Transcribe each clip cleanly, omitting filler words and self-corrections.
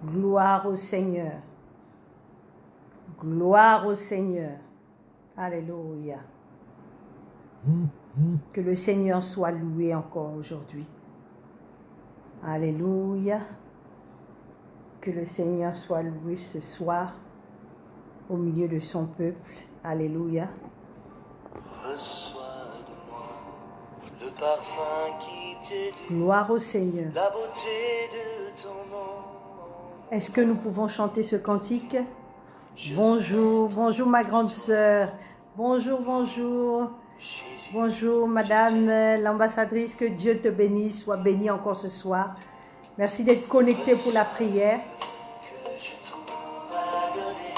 Gloire au Seigneur. Gloire au Seigneur. Alléluia. Que le Seigneur soit loué encore aujourd'hui. Alléluia. Que le Seigneur soit loué ce soir au milieu de son peuple. Alléluia. Reçois de moi le parfum qui t'est dû, Gloire au Seigneur. la beauté de ton nom. Est-ce que nous pouvons chanter ce cantique? Bonjour, bonjour ma grande sœur. Bonjour, bonjour. Jésus, Bonjour madame l'ambassadrice, que Dieu te bénisse, sois bénie encore ce soir. Merci d'être connecté pour la prière. que je trouve à donner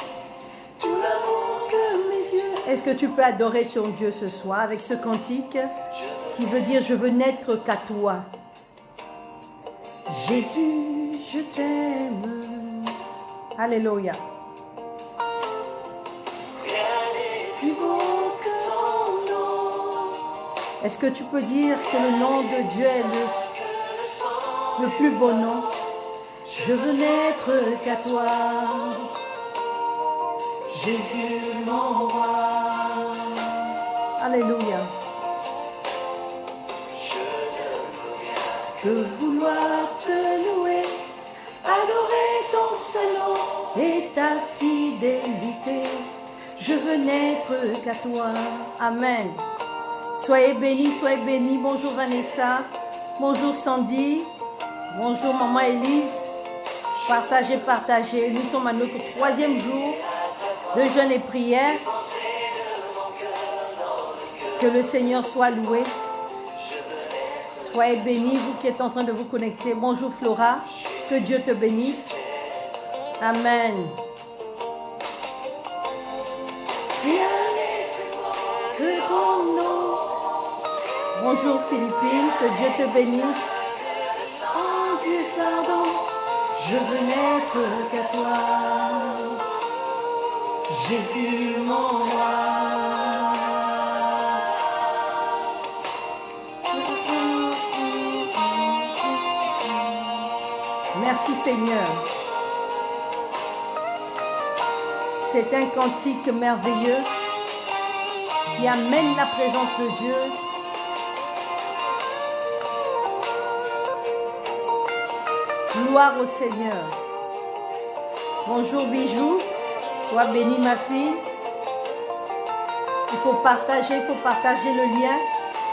tout l'amour que mes yeux. Est-ce que tu peux adorer ton Dieu ce soir avec ce cantique qui veut dire je veux n'être qu'à toi. Jésus, je t'aime. Alléluia. Rien n'est plus beau que ton nom, Est-ce que tu peux dire que le nom de Dieu est que le sang. le plus beau nom? Je veux n'être qu'à toi. Jésus, mon roi, Alléluia. je ne veux rien Que vouloir te louer, adorer ton seul nom et ta fidélité. Je veux n'être qu'à toi. Amen. Soyez bénis. Bonjour Vanessa. Bonjour Sandy. Bonjour Maman Élise. Partagez, partagez. Nous sommes à notre 3e jour de jeûne et prière. Que le Seigneur soit loué. Soyez bénis, vous qui êtes en train de vous connecter. Bonjour Flora. Que Dieu te bénisse. Amen. Rien n'est plus beau Que ton nom. Bonjour Philippine, que Dieu te bénisse. Oh Dieu, pardon, je veux n'être qu'à toi. Jésus, mon roi. Merci Seigneur. C'est un cantique merveilleux qui amène la présence de Dieu. Gloire au Seigneur. Bonjour Bijou. Sois bénie ma fille. Il faut partager le lien.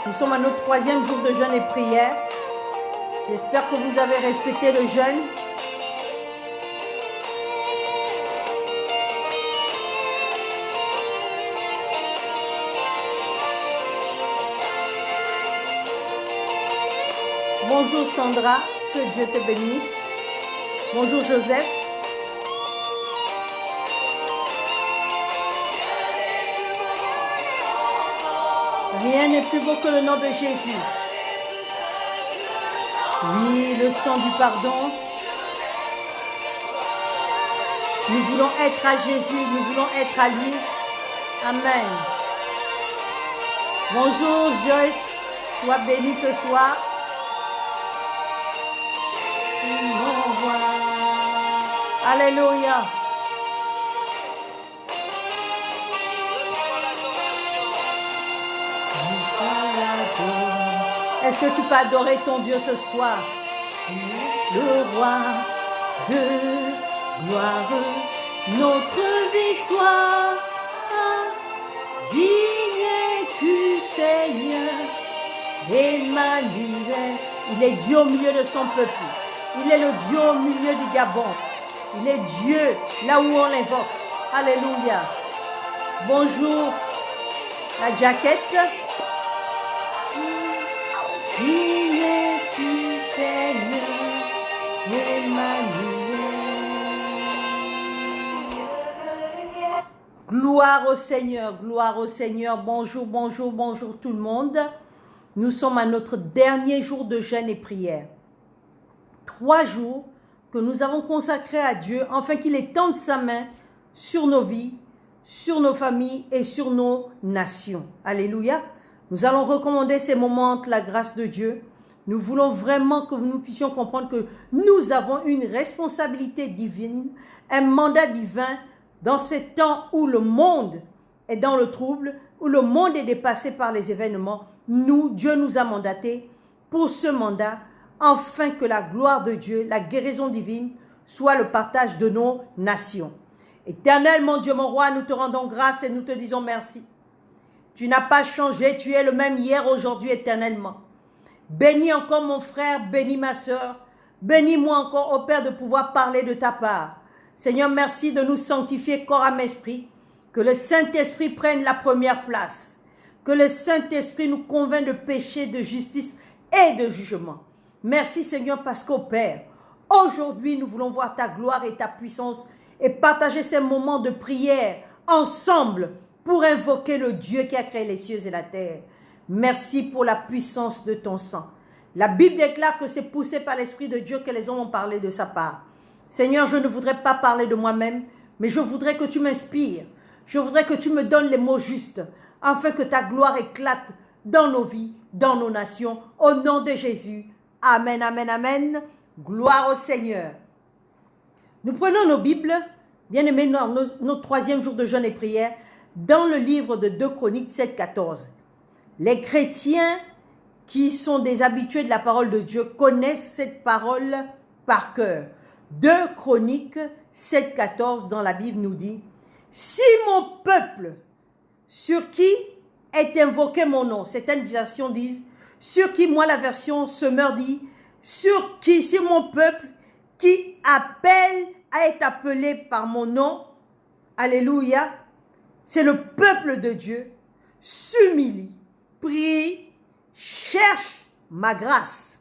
Nous sommes à notre 3e jour de jeûne et prière. J'espère que vous avez respecté le jeûne. Bonjour Sandra, que Dieu te bénisse. Bonjour Joseph. Rien n'est plus beau que le nom de Jésus. Oui, le sang du pardon. Nous voulons être à Jésus, nous voulons être à lui. Amen. Bonjour Joyce, sois bénie ce soir. Mon roi. Alléluia. Est-ce que tu peux adorer ton Dieu ce soir? Le roi de gloire, notre victoire. Digne es-tu Seigneur, Emmanuel. Il est Dieu au milieu de son peuple. Il est le Dieu au milieu du Gabon. Il est Dieu là où on l'invoque. Alléluia. Bonjour la jaquette. Digne es-tu Seigneur, Emmanuel. Gloire au Seigneur, gloire au Seigneur. Bonjour, bonjour, bonjour tout le monde. Nous sommes à notre dernier jour de jeûne et prière. 3 jours que nous avons consacrés à Dieu, afin qu'il étende sa main sur nos vies, sur nos familles et sur nos nations. Alléluia. Nous allons recommander ces moments entre la grâce de Dieu Nous voulons vraiment que nous puissions comprendre que nous avons une responsabilité divine, un mandat divin dans ces temps où le monde est dans le trouble, où le monde est dépassé par les événements. Dieu nous a mandatés pour ce mandat, afin que la gloire de Dieu, la guérison divine, soit le partage de nos nations. Éternel, mon Dieu, mon roi, nous te rendons grâce et nous te disons merci. Tu n'as pas changé, tu es le même hier, aujourd'hui, éternellement. Bénis encore mon frère, bénis ma soeur, bénis-moi encore, ô Père, de pouvoir parler de ta part. Seigneur, merci de nous sanctifier corps, âme, esprit, que le Saint-Esprit prenne la première place, que le Saint-Esprit nous convainc de péché, de justice et de jugement. Merci Seigneur parce qu'au Père, aujourd'hui nous voulons voir ta gloire et ta puissance et partager ces moments de prière ensemble pour invoquer le Dieu qui a créé les cieux et la terre. Merci pour la puissance de ton sang. La Bible déclare que c'est poussé par l'Esprit de Dieu que les hommes ont parlé de sa part. Seigneur, je ne voudrais pas parler de moi-même, mais je voudrais que tu m'inspires. Je voudrais que tu me donnes les mots justes, afin que ta gloire éclate dans nos vies, dans nos nations. Au nom de Jésus. Amen, amen, amen. Gloire au Seigneur. Nous prenons nos Bibles, bien aimés, notre troisième jour de jeûne et prière, dans le livre de 2 Chroniques 7, 14. Les chrétiens qui sont des habitués de la parole de Dieu connaissent cette parole par cœur. 2 Chroniques 7, 14 dans la Bible nous dit « Si mon peuple, sur qui est invoqué mon nom », certaines versions disent « sur qui », moi la version Semeur dit « sur qui, si mon peuple qui appelle à être appelé par mon nom », alléluia, c'est le peuple de Dieu, s'humilie, prie, cherche ma grâce.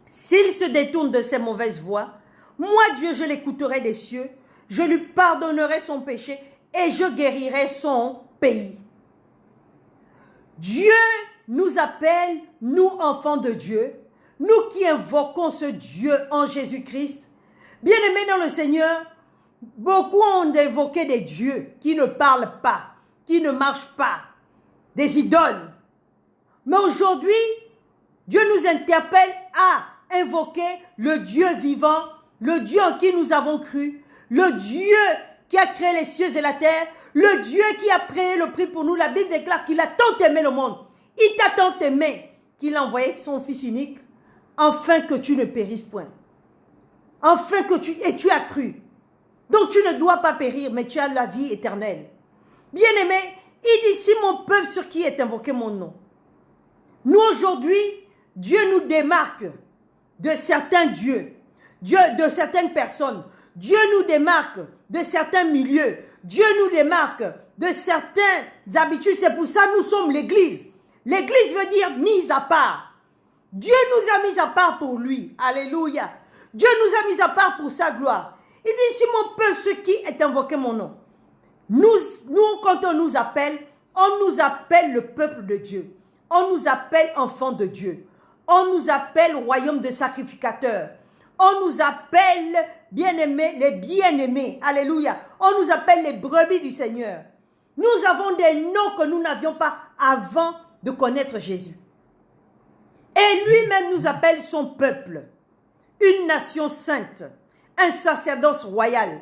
S'il se détourne de ses mauvaises voies, moi Dieu, je l'écouterai des cieux, je lui pardonnerai son péché et je guérirai son pays. Dieu nous appelle, nous enfants de Dieu, nous qui invoquons ce Dieu en Jésus-Christ. Bien-aimés dans le Seigneur, beaucoup ont évoqué des dieux qui ne parlent pas, qui ne marchent pas, des idoles. Mais aujourd'hui, Dieu nous interpelle à invoquer le Dieu vivant, le Dieu en qui nous avons cru, le Dieu qui a créé les cieux et la terre, le Dieu qui a payé le prix pour nous. La Bible déclare qu'il a tant aimé le monde. Il t'a tant aimé qu'il a envoyé son Fils unique, afin que tu ne périsses point. Afin que tu as cru. Donc tu ne dois pas périr, mais tu as la vie éternelle. Bien-aimé, il dit, si mon peuple sur qui est invoqué mon nom. Nous aujourd'hui, Dieu nous démarque de certains dieux, de certaines personnes. Dieu nous démarque de certains milieux. Dieu nous démarque de certaines habitudes. C'est pour ça que nous sommes l'Église. L'Église veut dire mise à part. Dieu nous a mis à part pour lui. Alléluia. Dieu nous a mis à part pour sa gloire. Il dit, si mon peuple, ce qui est invoqué mon nom. Nous, quand on nous appelle le peuple de Dieu. On nous appelle enfants de Dieu. On nous appelle royaume de sacrificateurs. On nous appelle bien-aimés, les bien-aimés. Alléluia. On nous appelle les brebis du Seigneur. Nous avons des noms que nous n'avions pas avant de connaître Jésus. Et lui-même nous appelle son peuple. Une nation sainte. Un sacerdoce royal.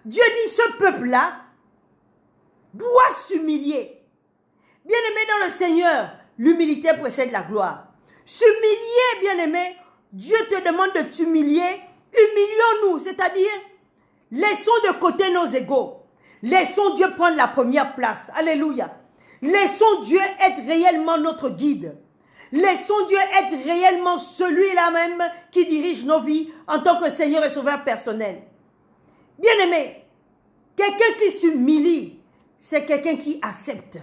Dieu dit, ce peuple-là doit s'humilier. Bien-aimé dans le Seigneur, l'humilité précède la gloire. S'humilier, bien-aimé, Dieu te demande de t'humilier. Humilions-nous, c'est-à-dire, laissons de côté nos égos. Laissons Dieu prendre la première place. Alléluia. Laissons Dieu être réellement notre guide. Laissons Dieu être réellement celui-là même qui dirige nos vies en tant que Seigneur et Sauveur personnel. Bien-aimé, quelqu'un qui s'humilie, c'est quelqu'un qui accepte.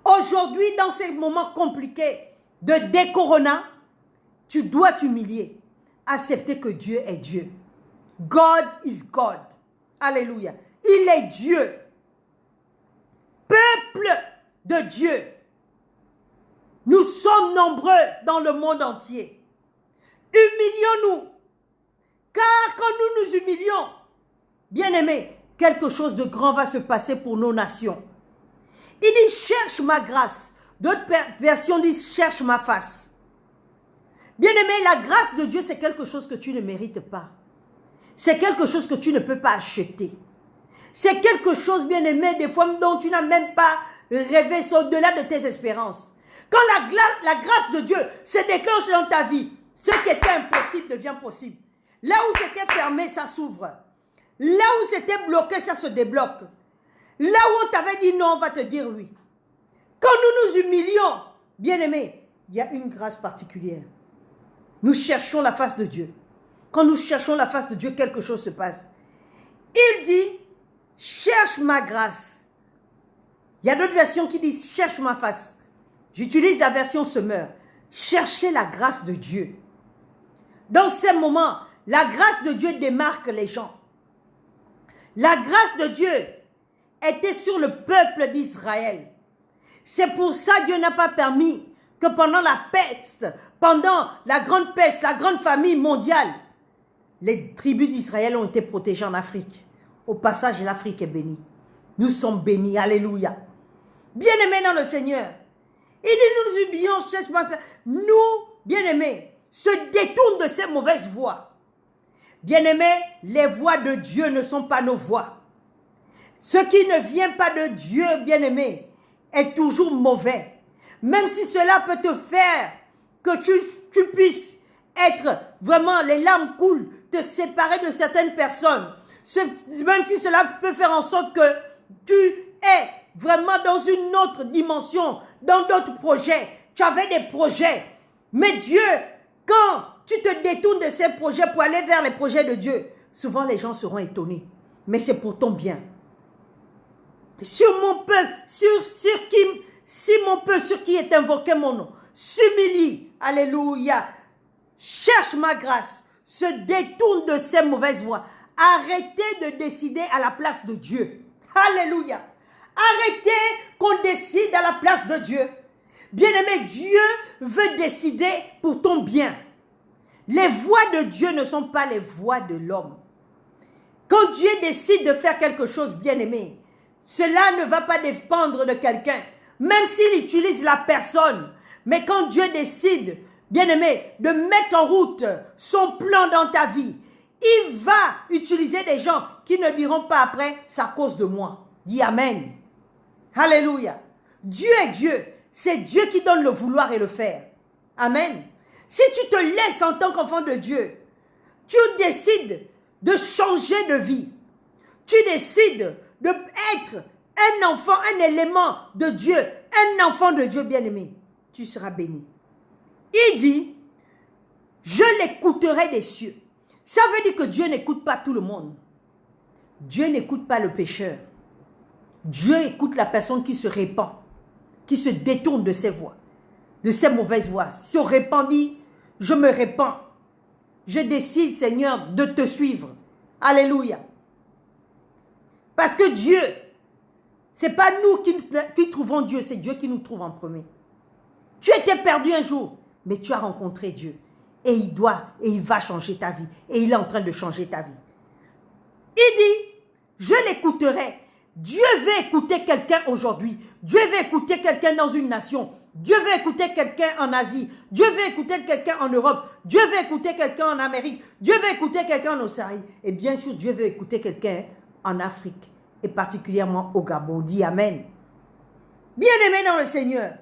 Aujourd'hui, dans ces moments compliqués de décorona, tu dois t'humilier. Accepter que Dieu est Dieu. God is God. Alléluia. Il est Dieu. Peuple de Dieu. Nous sommes nombreux dans le monde entier. Humilions-nous. Car quand nous nous humilions, bien-aimés, quelque chose de grand va se passer pour nos nations. Il dit, cherche ma grâce. D'autres versions disent, cherche ma face. Bien-aimé, la grâce de Dieu, c'est quelque chose que tu ne mérites pas. C'est quelque chose que tu ne peux pas acheter. C'est quelque chose, bien-aimé, des fois dont tu n'as même pas rêvé, c'est au-delà de tes espérances. Quand la grâce de Dieu se déclenche dans ta vie, ce qui était impossible devient possible. Là où c'était fermé, ça s'ouvre. Là où c'était bloqué, ça se débloque. Là où on t'avait dit non, on va te dire oui. Quand nous nous humilions, bien-aimé, il y a une grâce particulière. Nous cherchons la face de Dieu. Quand nous cherchons la face de Dieu, quelque chose se passe. Il dit, cherche ma grâce. Il y a d'autres versions qui disent, cherche ma face. J'utilise la version Semeur. Cherchez la grâce de Dieu. Dans ces moments, la grâce de Dieu démarque les gens. La grâce de Dieu était sur le peuple d'Israël. C'est pour ça que Dieu n'a pas permis que pendant la peste, pendant la grande peste, la grande famine mondiale, les tribus d'Israël ont été protégées en Afrique. Au passage, l'Afrique est bénie. Nous sommes bénis. Alléluia. Bien-aimés dans le Seigneur, il dit, nous humilions, nous, bien-aimés, se détournent de ces mauvaises voies. Bien-aimés, les voies de Dieu ne sont pas nos voies. Ce qui ne vient pas de Dieu, bien-aimé, est toujours mauvais. Même si cela peut te faire que tu puisses être vraiment, les larmes coulent, te séparer de certaines personnes. Même si cela peut faire en sorte que tu es vraiment dans une autre dimension, dans d'autres projets. Tu avais des projets. Mais Dieu, quand tu te détournes de ces projets pour aller vers les projets de Dieu, souvent les gens seront étonnés. Mais c'est pour ton bien. Sur mon peuple, si mon peuple, sur qui est invoqué mon nom, s'humilie, alléluia, cherche ma grâce, se détourne de ces mauvaises voies. Arrêtez de décider à la place de Dieu. Alléluia. Arrêtez qu'on décide à la place de Dieu. Bien-aimé, Dieu veut décider pour ton bien. Les voies de Dieu ne sont pas les voies de l'homme. Quand Dieu décide de faire quelque chose, bien-aimé, cela ne va pas dépendre de quelqu'un, même s'il utilise la personne. Mais quand Dieu décide, bien-aimé, de mettre en route son plan dans ta vie, il va utiliser des gens qui ne diront pas après, c'est à cause de moi. Dis Amen. Alléluia. Dieu est Dieu. C'est Dieu qui donne le vouloir et le faire. Amen. Si tu te laisses en tant qu'enfant de Dieu, tu décides de changer de vie. Tu décides d'être un enfant, un élément de Dieu, un enfant de Dieu bien-aimé. Tu seras béni. Il dit, je l'écouterai des cieux. Ça veut dire que Dieu n'écoute pas tout le monde. Dieu n'écoute pas le pécheur. Dieu écoute la personne qui se répand, qui se détourne de ses voies, de ses mauvaises voies. Se répandit, je me répands. Je décide, Seigneur, de te suivre. Alléluia. Parce que Dieu, ce n'est pas nous qui trouvons Dieu, c'est Dieu qui nous trouve en premier. Tu étais perdu un jour, mais tu as rencontré Dieu. Et il va changer ta vie. Et il est en train de changer ta vie. Il dit, je l'écouterai. Dieu veut écouter quelqu'un aujourd'hui. Dieu veut écouter quelqu'un dans une nation. Dieu veut écouter quelqu'un en Asie. Dieu veut écouter quelqu'un en Europe. Dieu veut écouter quelqu'un en Amérique. Dieu veut écouter quelqu'un en Australie. Et bien sûr, Dieu veut écouter quelqu'un en Afrique. Et particulièrement au Gabon. Dis Amen. Bien-aimé dans le Seigneur.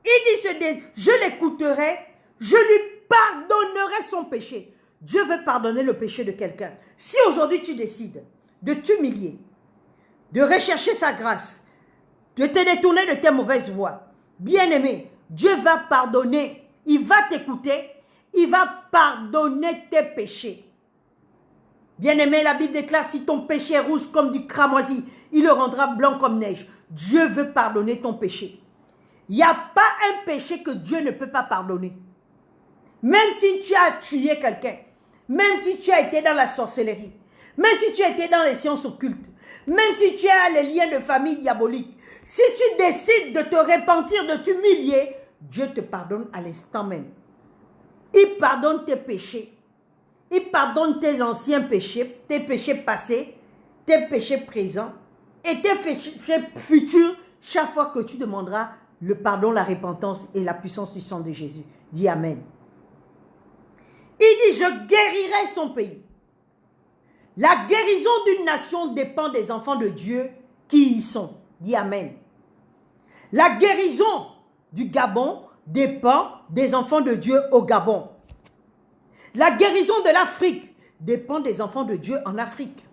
Il dit, je l'écouterai. Je lui pardonnerai son péché. Dieu veut pardonner le péché de quelqu'un. Si aujourd'hui tu décides de t'humilier, de rechercher sa grâce, de te détourner de tes mauvaises voies, bien-aimé, Dieu va pardonner. Il va t'écouter. Il va pardonner tes péchés. Bien-aimé, la Bible déclare, si ton péché est rouge comme du cramoisi, il le rendra blanc comme neige. Dieu veut pardonner ton péché. Il n'y a pas un péché que Dieu ne peut pas pardonner. Même si tu as tué quelqu'un, même si tu as été dans la sorcellerie, même si tu as été dans les sciences occultes, même si tu as les liens de famille diaboliques, si tu décides de te repentir, de t'humilier, Dieu te pardonne à l'instant même. Il pardonne tes péchés. Il pardonne tes anciens péchés, tes péchés passés, tes péchés présents et tes péchés futurs chaque fois que tu demanderas le pardon, la repentance et la puissance du sang de Jésus. Dis Amen. Il dit, je guérirai son pays. La guérison d'une nation dépend des enfants de Dieu qui y sont. Dis Amen. La guérison du Gabon dépend des enfants de Dieu au Gabon. La guérison de l'Afrique dépend des enfants de Dieu en Afrique.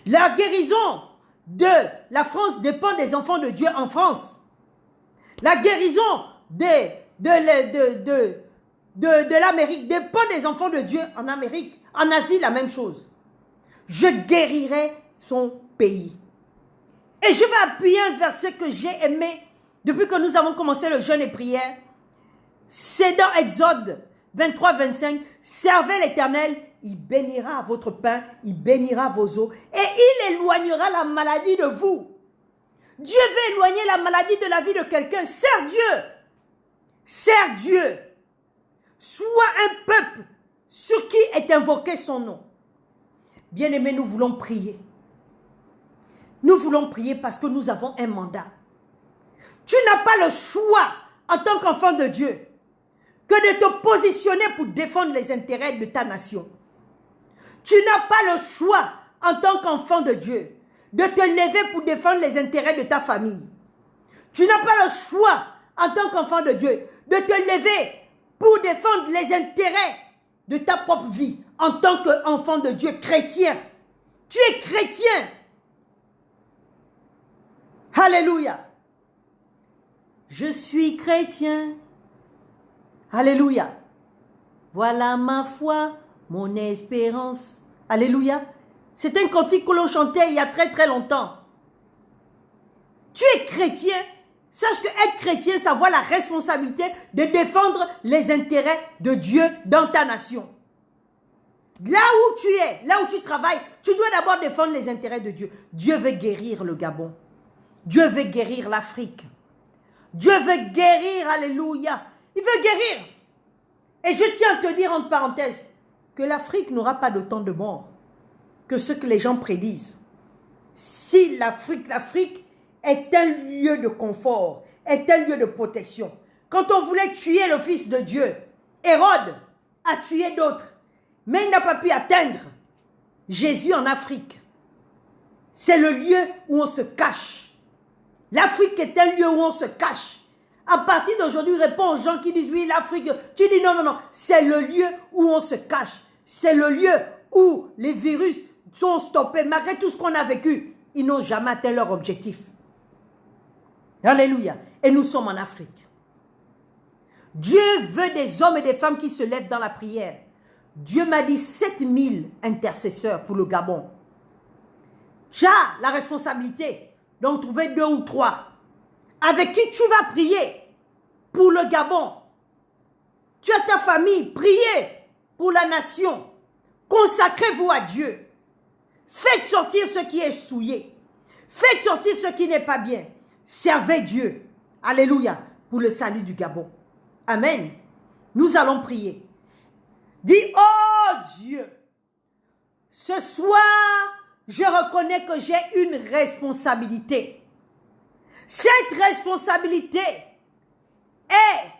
La guérison de la France dépend des enfants de Dieu en France. La guérison de l'Amérique dépend des enfants de Dieu en Amérique. En Asie, la même chose. Je guérirai son pays. Et je vais appuyer un verset que j'ai aimé depuis que nous avons commencé le jeûne et prière. C'est dans Exode 23, 25. Servez l'Éternel, il bénira votre pain, il bénira vos eaux et il éloignera la maladie de vous. Dieu veut éloigner la maladie de la vie de quelqu'un. Sers Dieu. Sers Dieu. Sois un peuple sur qui est invoqué son nom. Bien-aimés, nous voulons prier. Nous voulons prier parce que nous avons un mandat. Tu n'as pas le choix en tant qu'enfant de Dieu que de te positionner pour défendre les intérêts de ta nation. Tu n'as pas le choix en tant qu'enfant de Dieu de te lever pour défendre les intérêts de ta famille. Tu n'as pas le choix en tant qu'enfant de Dieu de te lever pour défendre les intérêts de ta propre vie en tant qu'enfant de Dieu chrétien. Tu es chrétien. Alléluia. Je suis chrétien. Alléluia. Voilà ma foi, mon espérance. Alléluia. C'est un cantique que l'on chantait il y a très très longtemps. Tu es chrétien. Sache que être chrétien, ça vaut la responsabilité de défendre les intérêts de Dieu dans ta nation. Là où tu es, là où tu travailles, tu dois d'abord défendre les intérêts de Dieu. Dieu veut guérir le Gabon. Dieu veut guérir l'Afrique. Dieu veut guérir, alléluia. Il veut guérir. Et je tiens à te dire entre parenthèses que l'Afrique n'aura pas d'autant de morts que ce que les gens prédisent. Si l'Afrique est un lieu de confort, est un lieu de protection. Quand on voulait tuer le Fils de Dieu, Hérode a tué d'autres, mais il n'a pas pu atteindre Jésus en Afrique. C'est le lieu où on se cache. L'Afrique est un lieu où on se cache. À partir d'aujourd'hui, réponds aux gens qui disent oui, l'Afrique. Tu dis non, non, non. C'est le lieu où on se cache. C'est le lieu où les virus sont stoppés. Malgré tout ce qu'on a vécu, ils n'ont jamais atteint leur objectif. Alléluia. Et nous sommes en Afrique. Dieu veut des hommes et des femmes qui se lèvent dans la prière. Dieu m'a dit 7000 intercesseurs pour le Gabon. Tu as la responsabilité d'en trouver 2 ou 3 avec qui tu vas prier pour le Gabon. Tu as ta famille, priez pour la nation. Consacrez-vous à Dieu. Faites sortir ce qui est souillé. Faites sortir ce qui n'est pas bien. Servez Dieu. Alléluia. Pour le salut du Gabon. Amen. Nous allons prier. Dis, oh Dieu, ce soir, je reconnais que j'ai une responsabilité. Cette responsabilité est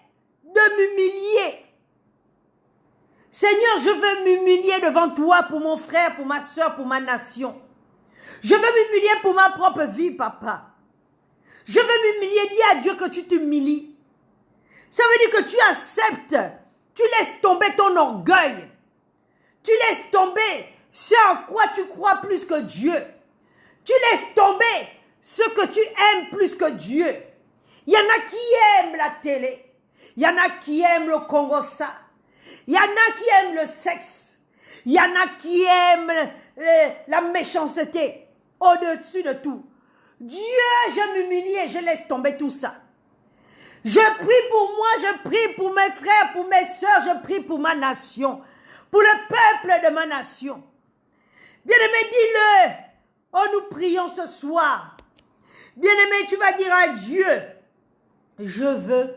de m'humilier. Seigneur, je veux m'humilier devant toi pour mon frère, pour ma soeur, pour ma nation. Je veux m'humilier pour ma propre vie, papa. Je veux m'humilier. Dis à Dieu que tu t'humilies. Ça veut dire que tu acceptes. Tu laisses tomber ton orgueil. Tu laisses tomber ce en quoi tu crois plus que Dieu. Tu laisses tomber ce que tu aimes plus que Dieu. Il y en a qui aiment la télé. Il y en a qui aiment le Congo-ça. Il y en a qui aiment le sexe. Il y en a qui aiment la méchanceté au-dessus de tout. Dieu, je m'humilie et je laisse tomber tout ça. Je prie pour moi, je prie pour mes frères, pour mes soeurs, je prie pour ma nation, pour le peuple de ma nation. Bien-aimé, dis-le. Oh, nous prions ce soir. Bien-aimé, tu vas dire à Dieu, je veux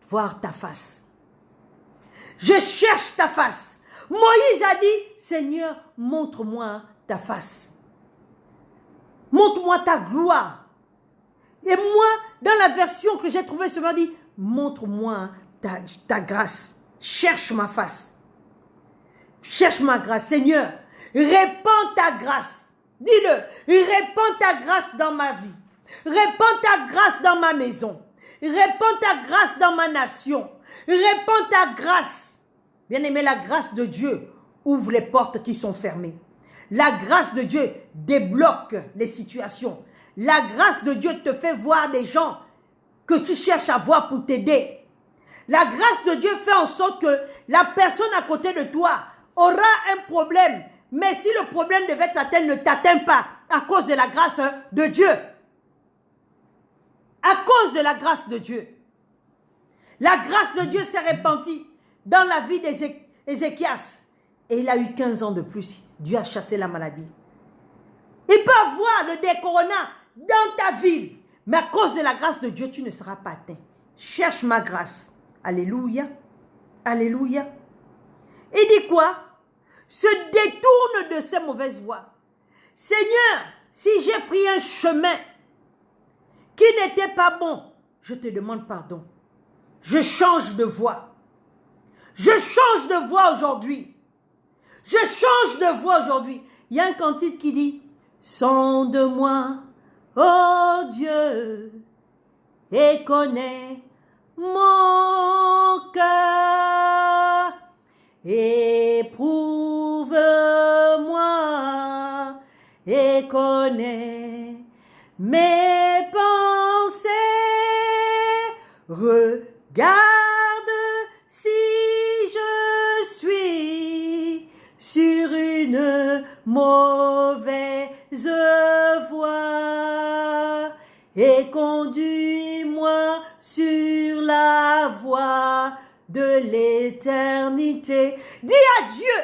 voir ta face. Je cherche ta face. Moïse a dit, Seigneur, montre-moi ta face. Montre-moi ta gloire. Et moi, dans la version que j'ai trouvée ce mardi, montre-moi ta grâce. Cherche ma face. Cherche ma grâce. Seigneur, répands ta grâce. Dis-le. Répands ta grâce dans ma vie. Répands ta grâce dans ma maison. Répands ta grâce dans ma nation. Répands ta grâce. Bien-aimé, la grâce de Dieu ouvre les portes qui sont fermées. La grâce de Dieu débloque les situations. La grâce de Dieu te fait voir des gens que tu cherches à voir pour t'aider. La grâce de Dieu fait en sorte que la personne à côté de toi aura un problème. Mais si le problème devait t'atteindre, ne t'atteint pas à cause de la grâce de Dieu. À cause de la grâce de Dieu. La grâce de Dieu s'est répandue dans la vie d'Ézéchias. Et il a eu 15 ans de plus. Dieu a chassé la maladie. Il peut avoir le corona dans ta ville. Mais à cause de la grâce de Dieu, tu ne seras pas atteint. Cherche ma grâce. Alléluia. Alléluia. Il dit quoi? Se détourne de ces mauvaises voies. Seigneur, si j'ai pris un chemin qui n'était pas bon, je te demande pardon. Je change de voie. Je change de voie aujourd'hui. Je change de voie aujourd'hui. Il y a un cantique qui dit, sonde-moi, ô Dieu, et connais mon cœur. Éprouve-moi et connais mes pensées. Regarde si je suis sur une mauvaise voie et conduis-moi sur la voie de l'éternité. Dis à Dieu,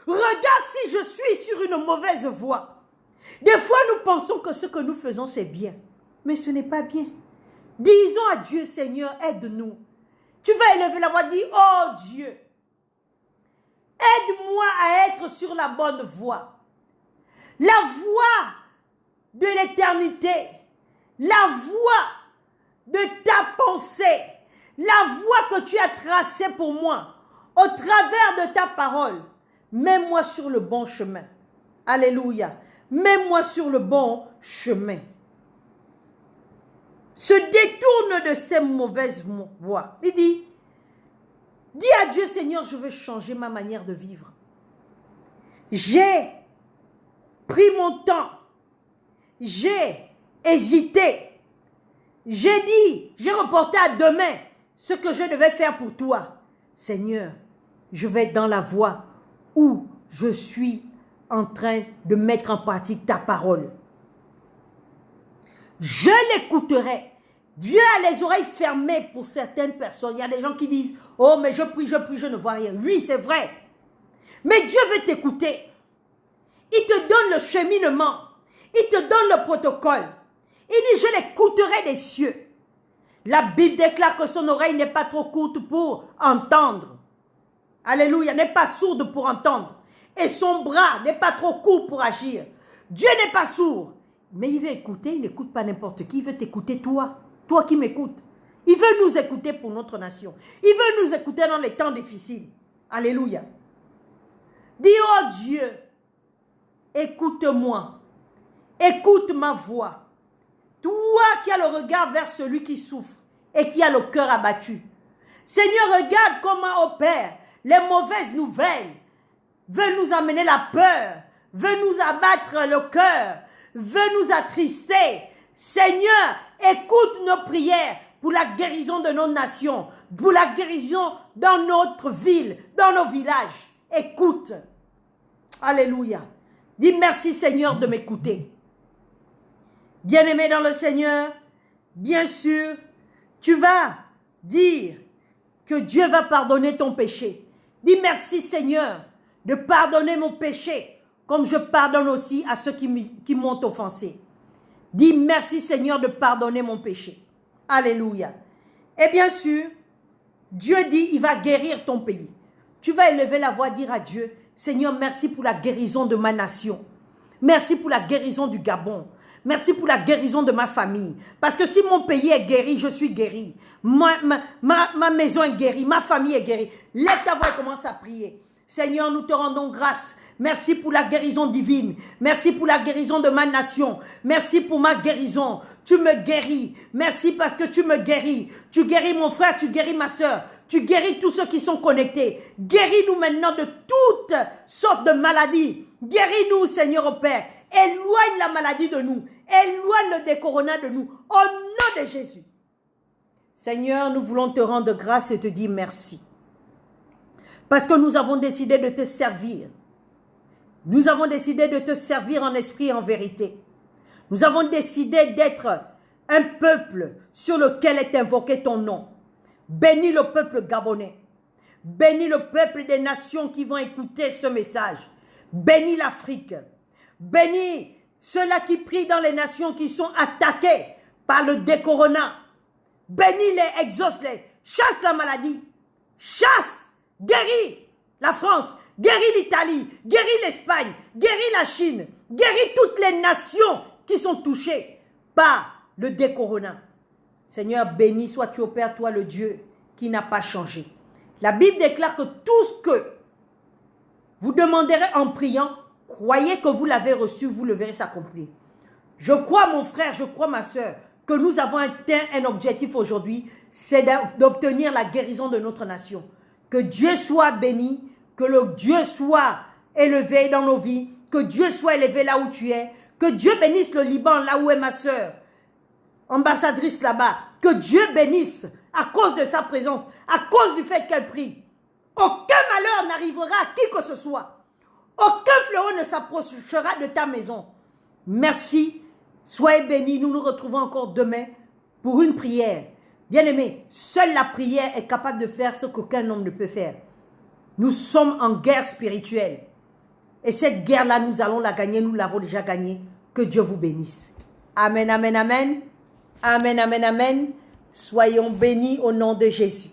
regarde si je suis sur une mauvaise voie. Des fois, nous pensons que ce que nous faisons, c'est bien. Mais ce n'est pas bien. Disons à Dieu, Seigneur, aide-nous. Tu vas élever la voix, dis, oh Dieu, aide-moi à être sur la bonne voie. La voie de l'éternité. La voie de ta pensée. La voie que tu as tracée pour moi, au travers de ta parole, mets-moi sur le bon chemin. Alléluia. Mets-moi sur le bon chemin. Se détourne de ces mauvaises voies. Il dit, dis à Dieu, Seigneur, je veux changer ma manière de vivre. J'ai pris mon temps. J'ai hésité. J'ai dit, j'ai reporté à demain ce que je devais faire pour toi. Seigneur, je vais dans la voie où je suis en train de mettre en pratique ta parole. Je l'écouterai. Dieu a les oreilles fermées pour certaines personnes. Il y a des gens qui disent, oh mais je prie, je ne vois rien. Oui, c'est vrai. Mais Dieu veut t'écouter. Il te donne le cheminement. Il te donne le protocole. Il dit, je l'écouterai des cieux. La Bible déclare que son oreille n'est pas trop courte pour entendre. Alléluia, n'est pas sourde pour entendre. Et son bras n'est pas trop court pour agir. Dieu n'est pas sourd. Mais il veut écouter, il n'écoute pas n'importe qui. Il veut t'écouter toi. Toi qui m'écoutes. Il veut nous écouter pour notre nation. Il veut nous écouter dans les temps difficiles. Alléluia. Dis, oh Dieu, écoute-moi. Écoute ma voix. Toi qui as le regard vers celui qui souffre et qui a le cœur abattu. Seigneur, regarde comment opèrent les mauvaises nouvelles. Veut nous amener la peur. Veut nous abattre le cœur. Veut nous attrister. Seigneur, écoute nos prières pour la guérison de nos nations. Pour la guérison dans notre ville, dans nos villages. Écoute. Alléluia. Dis merci Seigneur de m'écouter. Bien-aimé dans le Seigneur, bien sûr, tu vas dire que Dieu va pardonner ton péché. Dis merci Seigneur de pardonner mon péché, comme je pardonne aussi à ceux qui m'ont offensé. Dis merci Seigneur de pardonner mon péché. Alléluia. Et bien sûr, Dieu dit il va guérir ton pays. Tu vas élever la voix, dire à Dieu, Seigneur, merci pour la guérison de ma nation. Merci pour la guérison du Gabon. Merci pour la guérison de ma famille. Parce que si mon pays est guéri, je suis guéri. Ma maison est guérie, ma famille est guérie. Lève ta voix et commence à prier. Seigneur, nous te rendons grâce. Merci pour la guérison divine. Merci pour la guérison de ma nation. Merci pour ma guérison. Tu me guéris. Merci parce que tu me guéris. Tu guéris mon frère, tu guéris ma soeur. Tu guéris tous ceux qui sont connectés. Guéris-nous maintenant de toutes sortes de maladies. Guéris-nous, Seigneur au Père. Éloigne la maladie de nous. Éloigne le décorona de nous. Au nom de Jésus. Seigneur, nous voulons te rendre grâce et te dire merci. Parce que nous avons décidé de te servir. Nous avons décidé de te servir en esprit et en vérité. Nous avons décidé d'être un peuple sur lequel est invoqué ton nom. Bénis le peuple gabonais. Bénis le peuple des nations qui vont écouter ce message. Bénis l'Afrique. Bénis ceux-là qui prient dans les nations qui sont attaquées par le décorona. Bénis-les, exauce-les. Chasse la maladie. Chasse. Guéris la France, guéris l'Italie, guéris l'Espagne, guéris la Chine, guéris toutes les nations qui sont touchées par le décorona. Seigneur, béni sois-tu au Père, toi le Dieu qui n'a pas changé. La Bible déclare que tout ce que vous demanderez en priant, croyez que vous l'avez reçu, vous le verrez s'accomplir. Je crois, mon frère, je crois, ma soeur, que nous avons atteint un objectif aujourd'hui, c'est d'obtenir la guérison de notre nation. Que Dieu soit béni, que le Dieu soit élevé dans nos vies, que Dieu soit élevé là où tu es, que Dieu bénisse le Liban là où est ma soeur, ambassadrice là-bas, que Dieu bénisse à cause de sa présence, à cause du fait qu'elle prie. Aucun malheur n'arrivera à qui que ce soit. Aucun fléau ne s'approchera de ta maison. Merci, soyez bénis, nous nous retrouvons encore demain pour une prière. Bien-aimés, seule la prière est capable de faire ce qu'aucun homme ne peut faire. Nous sommes en guerre spirituelle. Et cette guerre-là, nous allons la gagner. Nous l'avons déjà gagnée. Que Dieu vous bénisse. Amen, amen, amen. Amen, amen, amen. Soyons bénis au nom de Jésus.